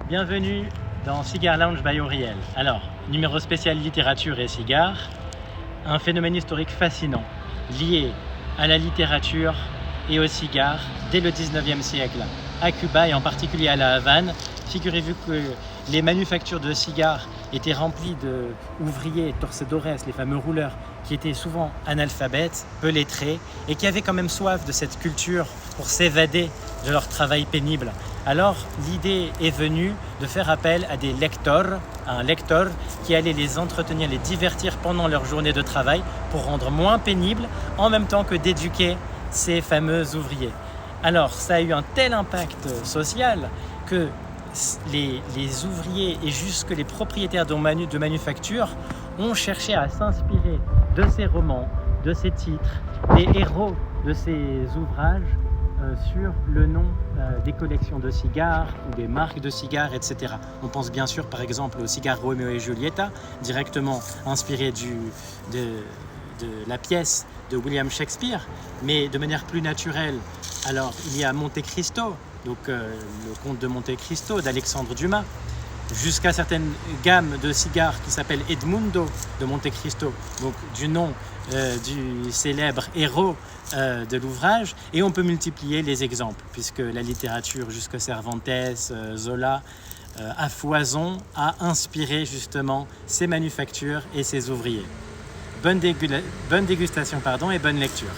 Bienvenue dans Cigar Lounge by Auriel. Alors, numéro spécial littérature et cigares, un phénomène historique fascinant, lié à la littérature et aux cigares dès le 19e siècle. À Cuba et en particulier à La Havane, figurez-vous que les manufactures de cigares étaient remplies d'ouvriers torcedores, les fameux rouleurs, qui étaient souvent analphabètes, peu lettrés, et qui avaient quand même soif de cette culture pour s'évader de leur travail pénible. Alors l'idée est venue de faire appel à des lecteurs, un lecteur qui allait les entretenir, les divertir pendant leur journée de travail pour rendre moins pénible, en même temps que d'éduquer ces fameux ouvriers. Alors ça a eu un tel impact social que les ouvriers et jusque les propriétaires de manufactures ont cherché à s'inspirer de ces romans, de ces titres, des héros de ces ouvrages sur le nom des collections de cigares ou des marques de cigares, etc. On pense bien sûr par exemple au cigare Roméo et Julieta, directement inspiré de la pièce de William Shakespeare, mais de manière plus naturelle. Alors il y a Monte Cristo, donc le comte de Monte Cristo d'Alexandre Dumas, jusqu'à certaines gammes de cigares qui s'appellent Edmundo de Monte Cristo, donc du nom du célèbre héros de l'ouvrage, et on peut multiplier les exemples, puisque la littérature jusqu'à Cervantes, Zola, à foison, a inspiré justement ces manufactures et ces ouvriers. Bonne dégustation et bonne lecture.